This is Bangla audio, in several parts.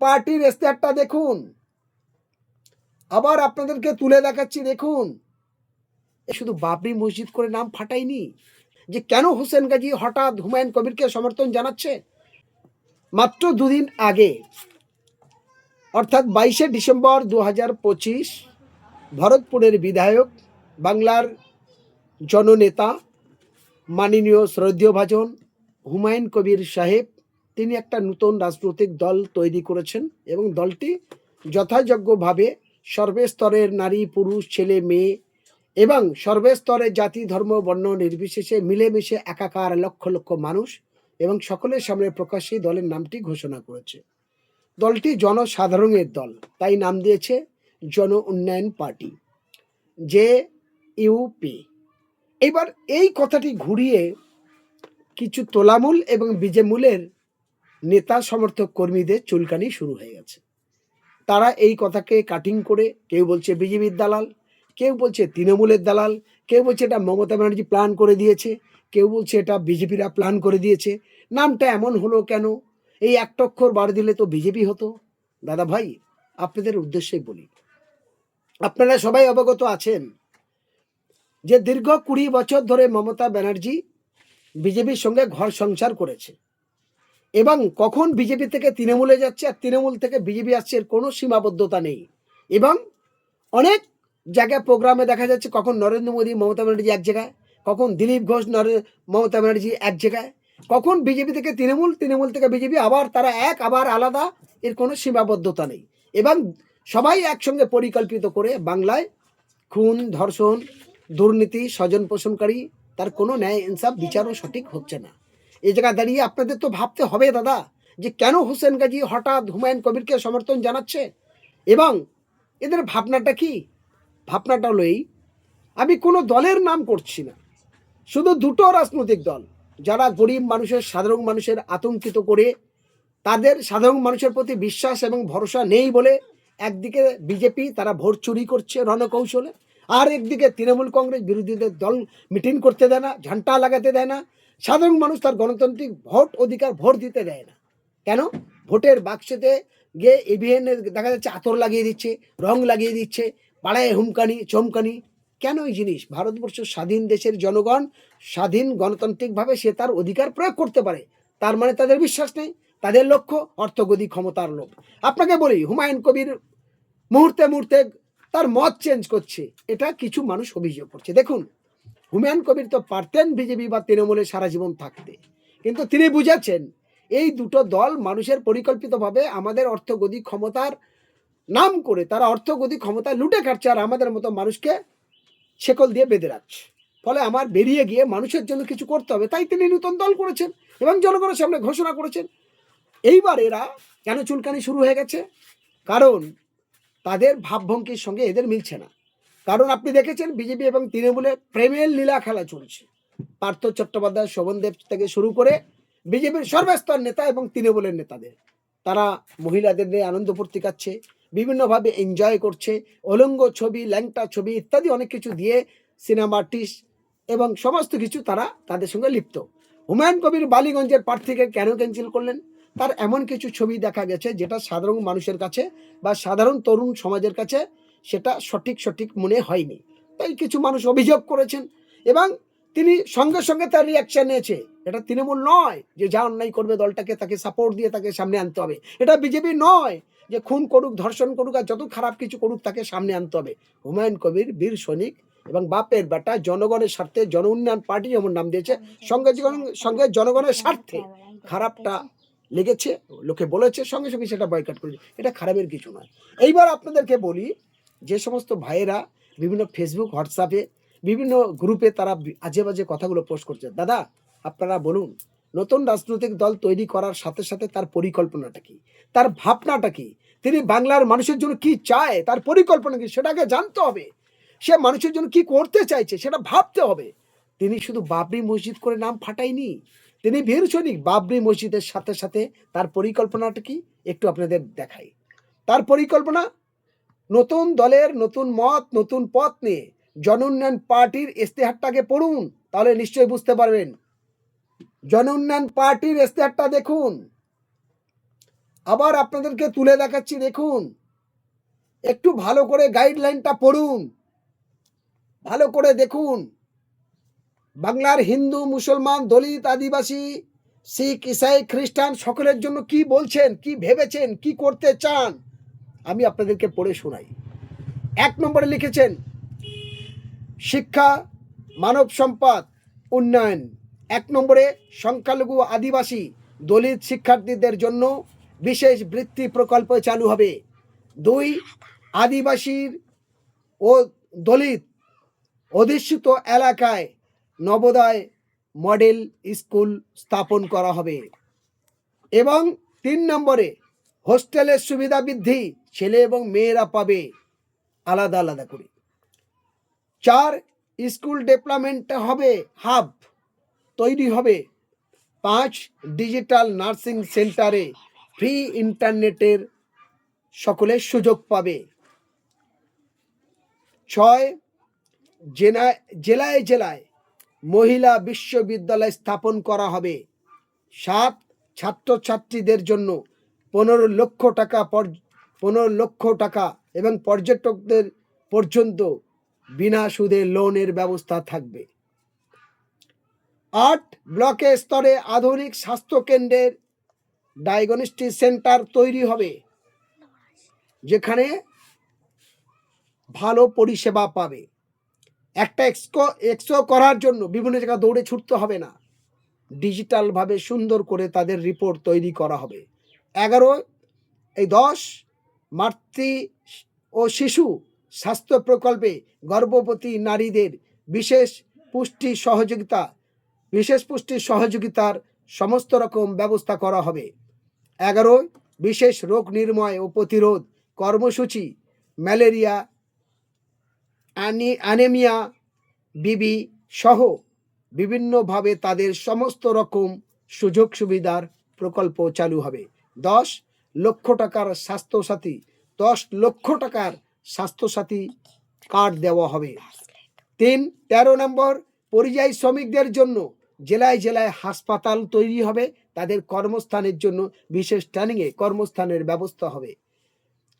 পার্টির ইশতেহারটা দেখুন, আবার আপনাদেরকে তুলে দেখাচ্ছি দেখুন। শুধু বাবরি মসজিদ করে নাম ফাটায়নি, যে কেন হোসেন গাজী হঠাৎ হুমায়ুন কবিরকে সমর্থন জানাচ্ছে। মাত্র দুদিন আগে অর্থাৎ 22শে ডিসেম্বর 2025 ভরতপুরের বিধায়ক, বাংলার জননেতা, মাননীয় শ্রদ্ধেয় ভাজন হুমায়ুন কবির সাহেব, তিনি একটা নতুন রাজনৈতিক দল তৈরি করেছেন এবং দলটি যথাযোগ্যভাবে সর্বস্তরের নারী পুরুষ ছেলে মেয়ে এবং সর্বস্তরের জাতি ধর্ম বর্ণ নির্বিশেষে মিলেমিশে একাকার লক্ষ লক্ষ মানুষ এবং সকলের সামনে প্রকাশ্যে দলের নামটি ঘোষণা করেছে। দলটি জনসাধারণের দল, তাই নাম দিয়েছে জন উন্নয়ন পার্টি, JUP। এবার এই কথাটি ঘুরিয়ে কিছু তোলামূল এবং বিজেমূলের নেতা সমর্থক কর্মীদের চুলকানি শুরু হয়ে গেছে। তারা এই কথাকে কাটিং করে কেউ বলছে বিজেপির দালাল, কেউ বলছে তৃণমূলের দালাল, কেউ বলছে এটা মমতা ব্যানার্জি প্ল্যান করে দিয়েছে, কেউ বলছে এটা বিজেপিরা প্ল্যান করে দিয়েছে। নামটা এমন হলো কেন? এই একটা অক্ষর বার দিলে তো বিজেপি হতো। দাদা ভাই, আপনাদের উদ্দেশ্যে বলি, আপনারা সবাই অবগত আছেন যে দীর্ঘ 20 বছর ধরে মমতা ব্যানার্জি বিজেপির সঙ্গে ঘর সংসার করেছে এবং কখন বিজেপি থেকে তৃণমূলে যাচ্ছে আর তৃণমূল থেকে বিজেপি আসছে এর কোনো সীমাবদ্ধতা নেই। এবং অনেক জায়গায় প্রোগ্রামে দেখা যাচ্ছে কখন নরেন্দ্র মোদী মমতা ব্যানার্জি এক জায়গায়, কখন দিলীপ ঘোষ মমতা ব্যানার্জি এক জায়গায়, কখন বিজেপি থেকে তৃণমূল, তৃণমূল থেকে বিজেপি, আবার তারা এক আবার আলাদা, এর কোনো সীমাবদ্ধতা নেই। এবং সবাই একসঙ্গে পরিকল্পিত করে বাংলায় খুন ধর্ষণ দুর্নীতি স্বজন পোষণকারী, তার কোনো ন্যায় ইনসাফ বিচারও সঠিক হচ্ছে না। এই জায়গায় দাঁড়িয়ে আপনাদের তো ভাবতে হবে দাদা, যে কেন হোসেন গাজী হঠাৎ হুমায়ুন কবিরকে সমর্থন জানাচ্ছে এবং এদের ভাবনাটা কি। ভাবনাটা হলো এই, আমি কোনো দলের নাম করছি না, শুধু দুটো রাজনৈতিক দল যারা গরিব মানুষের সাধারণ মানুষের আতঙ্কিত করে, তাদের সাধারণ মানুষের প্রতি বিশ্বাস এবং ভরসা নেই বলে একদিকে বিজেপি তারা ভোট চুরি করছে রণকৌশলে, আর একদিকে তৃণমূল কংগ্রেস বিরোধীদের দল মিটিং করতে দেয় না, ঝান্টা লাগাতে দেয় না, সাধারণ মানুষ তার গণতান্ত্রিক ভোট অধিকার ভোট দিতে দেয় না। কেন? ভোটের বাক্সেতে গিয়ে ইভিএন দেখা যাচ্ছে আতর লাগিয়ে দিচ্ছে, রং লাগিয়ে দিচ্ছে, পাড়ায় হুমকানি চমকানি। কেন এই জিনিস? ভারতবর্ষ স্বাধীন দেশের জনগণ স্বাধীন গণতান্ত্রিকভাবে সে তার অধিকার প্রয়োগ করতে পারে, তার মানে তাদের বিশ্বাস নেই, তাদের লক্ষ্য অর্থগদি ক্ষমতার লোভ। আপনাকে বলি, হুমায়ুন কবির মুহূর্তে মুহূর্তে তার মত চেঞ্জ করছে, এটা কিছু মানুষ অভিযোগ করছে। দেখুন, হুমায়ুন কবির তো পারতেন বিজেপি বা তৃণমূলে সারা জীবন থাকতে, কিন্তু তিনি বুঝেছেন এই দুটো দল মানুষের পরিকল্পিতভাবে আমাদের অর্থগদি ক্ষমতার নাম করে তারা অর্থগদি ক্ষমতা লুটে খাচ্ছে আর আমাদের মতো মানুষকে শেকল দিয়ে বেঁধে রাখছে। ফলে আমার বেরিয়ে গিয়ে মানুষের জন্য কিছু করতে হবে, তাই তিনি নতুন দল করেছেন এবং জনগণের সামনে ঘোষণা করেছেন। এইবার এরা কেন চুলকানি শুরু হয়ে গেছে? কারণ তাদের ভাবভঙ্গির সঙ্গে এদের মিলছে না। কারণ আপনি দেখেছেন বিজেপি এবং তৃণমূলে প্রেমের লীলা খেলা চলছে। পার্থ চট্টোপাধ্যায়, শোভনদেব থেকে শুরু করে বিজেপির সর্বস্তর নেতা এবং তৃণমূলের নেতাদের, তারা মহিলাদের নিয়ে আনন্দ ফুর্তি কাচ্ছে, বিভিন্নভাবে এনজয় করছে, অলঙ্গ ছবি, ল্যাংটা ছবি ইত্যাদি অনেক কিছু দিয়ে সিনেমা আর্টিস্ট এবং সমস্ত কিছু তারা তাদের সঙ্গে লিপ্ত। হুমায়ুন কবির বালিগঞ্জের প্রার্থীকে কেন ক্যান্সেল করলেন? তার এমন কিছু ছবি দেখা গেছে যেটা সাধারণ মানুষের কাছে বা সাধারণ তরুণ সমাজের কাছে সেটা সঠিক মনে হয়নি, তাই কিছু মানুষ অভিযোগ করেছেন এবং তিনি সঙ্গে সঙ্গে তার রিয়াকশন নিয়েছে। এটা তৃণমূল নয় যে যা অন্যায় করবে দলটাকে তাকে সাপোর্ট দিয়ে তাকে সামনে আনতে হবে, এটা বিজেপি নয় যে খুন করুক ধর্ষণ করুক আর যত খারাপ কিছু করুক তাকে সামনে আনতে হবে। হুমায়ুন কবির বীর সৈনিক এবং বাপের বেটা, জনগণের স্বার্থে জন উন্নয়ন পার্টি যেমন নাম দিয়েছে, সঙ্গে জনগণের স্বার্থে খারাপটা লেগেছে, লোকে বলেছে, সঙ্গে সঙ্গে সেটা বয়কট করেছে, এটা খারাপের কিছু নয়। এইবার আপনাদেরকে বলি, যে সমস্ত ভাইয়েরা বিভিন্ন ফেসবুক হোয়াটসঅ্যাপে বিভিন্ন গ্রুপে তারা আজে বাজে কথাগুলো পোস্ট করছে, দাদা আপনারা বলুন, নতুন রাজনৈতিক দল তৈরি করার সাথে সাথে তার পরিকল্পনাটা কি, তার ভাবনাটা কি, তিনি বাংলার মানুষের জন্য কি চায়, তার পরিকল্পনা কি সেটাকে জানতে হবে। সে মানুষের জন্য কি করতে চাইছে সেটা ভাবতে হবে। তিনি শুধু বাবরি মসজিদ করে নাম ফাটায়নি, তিনি বীর সৈনিক। বাবরি মসজিদের সাথে সাথে তার পরিকল্পনাটা কি একটু আপনাদের দেখাই। তার পরিকল্পনা নতুন দলের নতুন মত নতুন পথ নিয়ে জন উন্নয়ন পার্টির ইশতেহারটাকে পড়ুন, তাহলে নিশ্চয়ই বুঝতে পারবেন। জন উন্নয়ন পার্টির ইশতেহারটা দেখুন, আবার আপনাদেরকে তুলে দেখাচ্ছি, দেখুন, একটু ভালো করে গাইডলাইনটা পড়ুন, ভালো করে দেখুন। বাংলার হিন্দু, মুসলমান, দলিত, আদিবাসী, শিখ, ইসাই, খ্রিস্টান সকলের জন্য কি বলছেন, কি ভেবেছেন, কি করতে চান, আমি আপনাদেরকে পড়ে শোনাই। 1 নম্বরে লিখেছেন শিক্ষা, মানব সম্পদ উন্নয়ন। 1 নম্বরে সংখ্যালঘু, আদিবাসী, দলিত শিক্ষার্থীদের জন্য বিশেষ বৃত্তি প্রকল্প চালু হবে। 2, আদিবাসীর ও দলিত অধ্যুষিত এলাকায় নবোদয় মডেল স্কুল স্থাপন করা হবে। এবং 3 নম্বরে হোস্টেলের সুবিধা বৃদ্ধি, ছেলে এবং মেয়েরা পাবে আলাদা আলাদা করে। 4, স্কুল ডেভেলপমেন্ট হবে, হাব তৈরি হবে। 5, ডিজিটাল নার্সিং সেন্টারে ফ্রি ইন্টারনেটের সকলের সুযোগ পাবে। 6, জেলায় জেলায় মহিলা বিশ্ববিদ্যালয় স্থাপন করা হবে। 7, ছাত্রছাত্রীদের জন্য 15 লক্ষ টাকা এবং পর্যটকদের পর্যন্ত বিনা সুদে লোনের ব্যবস্থা থাকবে। 8, ব্লকে স্তরে আধুনিক স্বাস্থ্যকেন্দ্রের ডায়াগনস্টিক সেন্টার তৈরি হবে, যেখানে ভালো পরিষেবা পাবে। একটা এক্সো করার জন্য বিভিন্ন জায়গায় দৌড়ে ছুটতে হবে না, ডিজিটালভাবে সুন্দর করে তাদের রিপোর্ট তৈরি করা হবে। 10, মাতৃ ও শিশু স্বাস্থ্য প্রকল্পে গর্ভবতী নারীদের বিশেষ পুষ্টি সহযোগিতার সমস্ত রকম ব্যবস্থা করা হবে। 11, বিশেষ রোগ নির্ণয় ও প্রতিরোধ কর্মসূচি, ম্যালেরিয়া, অ্যানিমিয়া, বিবি সহ বিভিন্নভাবে তাদের সমস্ত রকম সুযোগ সুবিধার প্রকল্প চালু হবে। 10 লক্ষ টাকার স্বাস্থ্যসাথী 10 লক্ষ টাকার স্বাস্থ্যসাথী কার্ড দেওয়া হবে। 13 নম্বর, পরিযায়ী শ্রমিকদের জন্য জেলায় জেলায় হাসপাতাল তৈরি হবে, তাদের কর্মস্থানের জন্য বিশেষ ট্রেনিংয়ে কর্মস্থানের ব্যবস্থা হবে।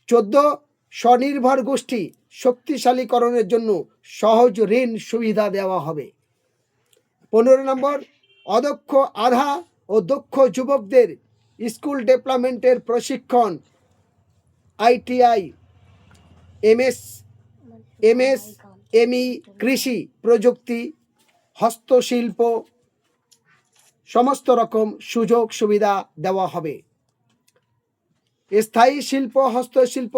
14, স্বনির্ভর গোষ্ঠী শক্তিশালীকরণের জন্য সহজ ঋণ সুবিধা দেওয়া হবে। 15 নম্বর, অদক্ষ, আধা ও দক্ষ যুবকদের স্কুল ডেভেলপমেন্টের প্রশিক্ষণ, ITI, MSME, কৃষি, প্রযুক্তি, হস্তশিল্প সমস্ত রকম সুযোগ সুবিধা দেওয়া হবে। স্থায়ী শিল্প, হস্তশিল্প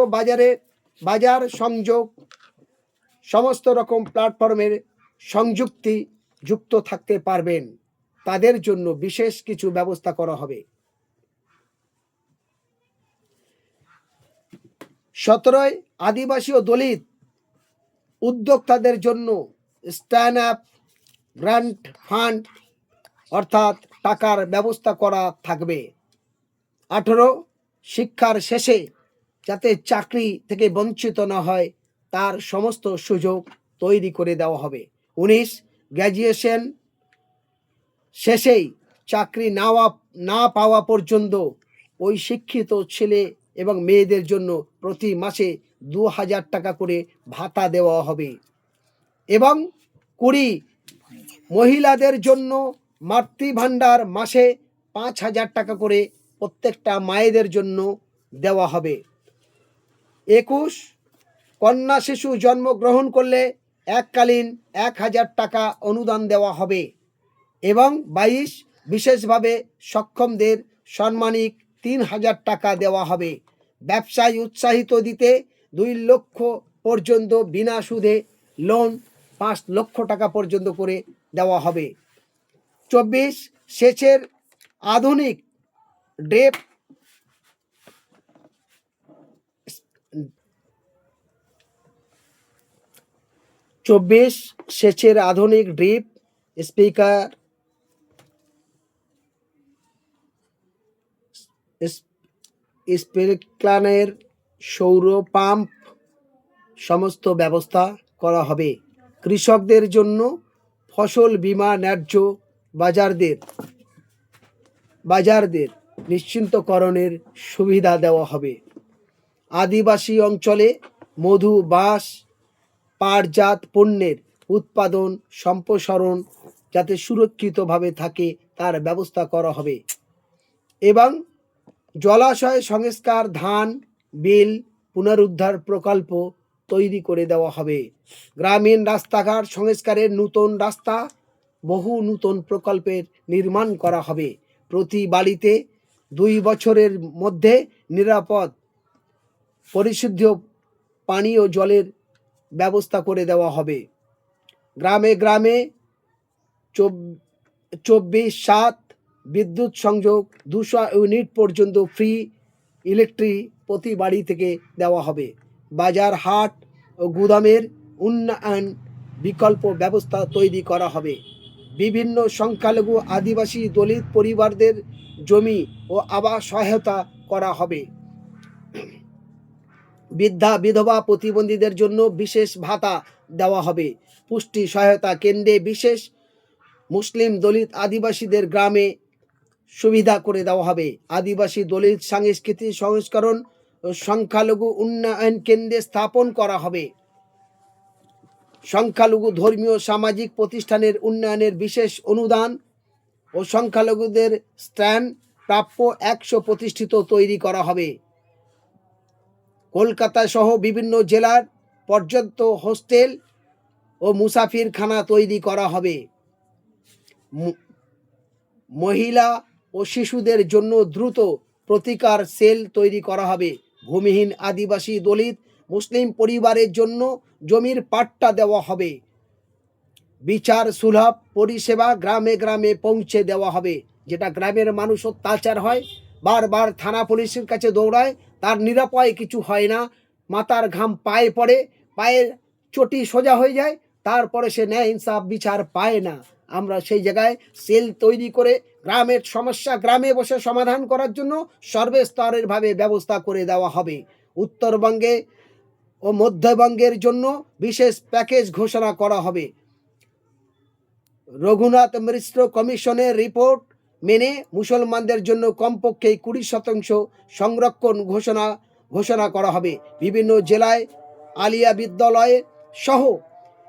বাজার সংযোগ, সমস্ত রকম প্ল্যাটফর্মের যুক্ত থাকতে পারবেন, তাদের জন্য বিশেষ কিছু ব্যবস্থা করা হবে। 17, আদিবাসী ও দলিত উদ্যোক্তাদের জন্য স্ট্যান্ড আপ গ্রান্ট ফান্ড অর্থাৎ টাকার ব্যবস্থা করা থাকবে। 18, শিক্ষার শেষে যাতে চাকরি থেকে বঞ্চিত না হয় তার সমস্ত সুযোগ তৈরি করে দেওয়া হবে। 19, গ্র্যাজুয়েশন শেষেই চাকরি না পাওয়া পর্যন্ত ওই শিক্ষিত ছেলে এবং মেয়েদের জন্য প্রতি মাসে 2000 টাকা করে ভাতা দেওয়া হবে। এবং 20, মহিলাদের জন্য মাতৃভাণ্ডার মাসে 5000 টাকা করে প্রত্যেকটা মায়েদের জন্য দেওয়া হবে। 21, কন্যা শিশু জন্মগ্রহণ করলে এককালীন 1000 টাকা অনুদান দেওয়া হবে। এবং 22, বিশেষভাবে সক্ষমদের সম্মানিক 3000 টাকা দেওয়া হবে। ব্যবসায় উৎসাহিত দিতে 2 লক্ষ পর্যন্ত বিনা সুদে লোন 5 লক্ষ টাকা পর্যন্ত করে দেওয়া হবে। 24, সেচের আধুনিক ড্রিপ স্প্রিংকলারের সৌর পাম্প সমস্ত ব্যবস্থা করা হবে। কৃষকদের জন্য ফসল বীমা, ন্যায্য বাজারদের নিশ্চিন্তকরণের সুবিধা দেওয়া হবে। আদিবাসী অঞ্চলে মধু, বাঁশ, পাটজাত পণ্যের উৎপাদন সম্প্রসারণ যাতে সুরক্ষিতভাবে থাকে তার ব্যবস্থা করা হবে এবং জলাশয় সংস্কার, ধান, বিল পুনরুদ্ধার প্রকল্প তৈরি করে দেওয়া হবে। গ্রামীণ রাস্তাঘাট সংস্কারের নতুন রাস্তা, বহু নতুন প্রকল্পের নির্মাণ করা হবে। প্রতি বাড়িতে 2 বছরের মধ্যে নিরাপদ পরিশুদ্ধ পানীয় জলের ব্যবস্থা করে দেওয়া হবে। গ্রামে গ্রামে 24/7 বিদ্যুৎ সংযোগ, 200 ইউনিট পর্যন্ত ফ্রি ইলেকট্রিক প্রতি বাড়ি থেকে দেওয়া হবে। বাজার, হাট ও গুদামের উন্নয়ন বিকল্প ব্যবস্থা তৈরি করা হবে। বিভিন্ন সংখ্যালঘু, আদিবাসী, দলিত পরিবারদের জমি ও আবাস সহায়তা করা হবে। বৃদ্ধা, বিধবা, প্রতিবন্ধীদের জন্য বিশেষ ভাতা দেওয়া হবে। পুষ্টি সহায়তা কেন্দ্রে বিশেষ মুসলিম, দলিত, আদিবাসীদের গ্রামে সুবিধা করে দেওয়া হবে। আদিবাসী, দলিত সাংস্কৃতিক সংস্করণ ও সংখ্যালঘু উন্নয়ন কেন্দ্রে স্থাপন করা হবে। সংখ্যালঘু ধর্মীয় সামাজিক প্রতিষ্ঠানের উন্নয়নের বিশেষ অনুদান ও সংখ্যালঘুদের স্থান প্রাপ্য 100 প্রতিষ্ঠিত তৈরি করা হবে। কলকাতা সহ বিভিন্ন জেলার পর্যন্ত হোস্টেল ও মুসাফিরখানা তৈরি করা হবে। মহিলা ও শিশুদের জন্য দ্রুত প্রতিকার সেল তৈরি করা হবে। ভূমিহীন, আদিবাসী, দলিত, মুসলিম পরিবারের জন্য জমির পাট্টা দেওয়া হবে। বিচার সুলভ পরিষেবা গ্রামে গ্রামে পৌঁছে দেওয়া হবে। যেটা গ্রামের মানুষ অত্যাচার হয়, বারবার থানা পুলিশের কাছে দৌড়ায়, তার নিরাপয় কিছু হয় না, মাথার ঘাম পায়ে পড়ে, পায়ের চটি সোজা হয়ে যায়, তারপরে সে ন্যায় ইনসাফ বিচার পায় না। আমরা সেই জায়গায় সেল তৈরি করে গ্রামের সমস্যা গ্রামে বসে সমাধান করার জন্য সর্বস্তরের ভাবে ব্যবস্থা করে দেওয়া হবে। উত্তরবঙ্গে ও মধ্যবঙ্গের জন্য বিশেষ প্যাকেজ ঘোষণা করা হবে। রঘুনাথ মিশ্র কমিশনের রিপোর্ট মেনে মুসলমানদের জন্য কমপক্ষে 20% সংরক্ষণ ঘোষণা করা হবে। বিভিন্ন জেলায় আলিয়া বিদ্যালয়ে সহ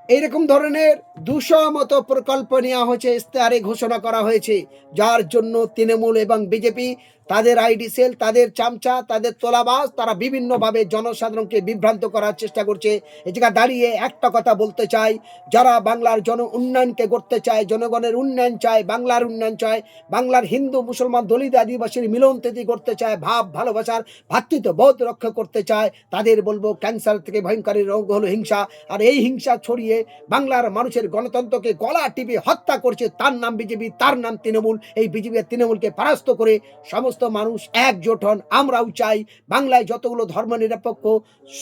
এইরকম ধরনের 200 মতো প্রকল্প নেওয়া হয়েছে, ইশতেহারে ঘোষণা করা হয়েছে, যার জন্য তৃণমূল এবং বিজেপি তাদের আইডি সেল, তাদের চামচা, তাদের তোলাবাজ, তারা বিভিন্নভাবে জনসাধারণকে বিভ্রান্ত করার চেষ্টা করছে। এই জায়গা দাঁড়িয়ে একটা কথা বলতে চাই, যারা বাংলার উন্নয়নকে করতে চায়, জনগণের উন্নয়ন চায়, বাংলার উন্নয়ন চায়, বাংলার হিন্দু, মুসলমান, দলিত, আদিবাসীর মিলন তৈরি করতে চায়, ভাব ভালোবাসার ভ্রাতৃত্ববোধ রক্ষা করতে চায়, তাদের বলবো ক্যান্সার থেকে ভয়ঙ্করী রোগ হলো হিংসা। আর এই হিংসা ছড়িয়ে বাংলার মানুষের গণতন্ত্রকে গলা টিপে হত্যা করছে, তার নাম বিজেপি, তার নাম তৃণমূল। এই বিজেপি আর তৃণমূলকে পরাস্ত করে সমস্ত মানুষ একজোট হন। আমরাও চাই বাংলায় যতগুলো ধর্মনিরপেক্ষ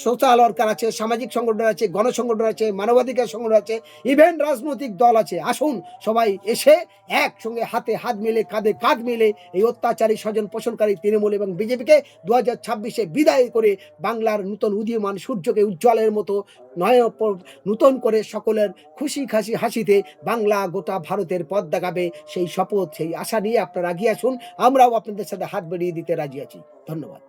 সোশ্যাল ওয়ার্কার আছে, সামাজিক সংগঠন আছে, গণসংগঠন আছে, মানবাধিকার সংগঠন আছে, ইভেন রাজনৈতিক দল আছে, আসুন সবাই এসে একসঙ্গে হাতে হাত মিলে, কাঁধে কাঁধ মিলে এই অত্যাচারী স্বজন পোষণকারী তৃণমূল এবং বিজেপিকে 2026-এ বিদায় করে বাংলার নতুন উদীয়মান সূর্যকে উজ্জ্বলের মতো নতুন করে সকলের খুশি খাসি হাসিতে বাংলা গোটা ভারতের পথ দেখাবে, সেই শপথ, সেই আশা নিয়ে আপনারা এগিয়ে আসুন। আমরাও আপনাদের সাথে হাত বাড়িয়ে দিতে রাজি আছি। ধন্যবাদ।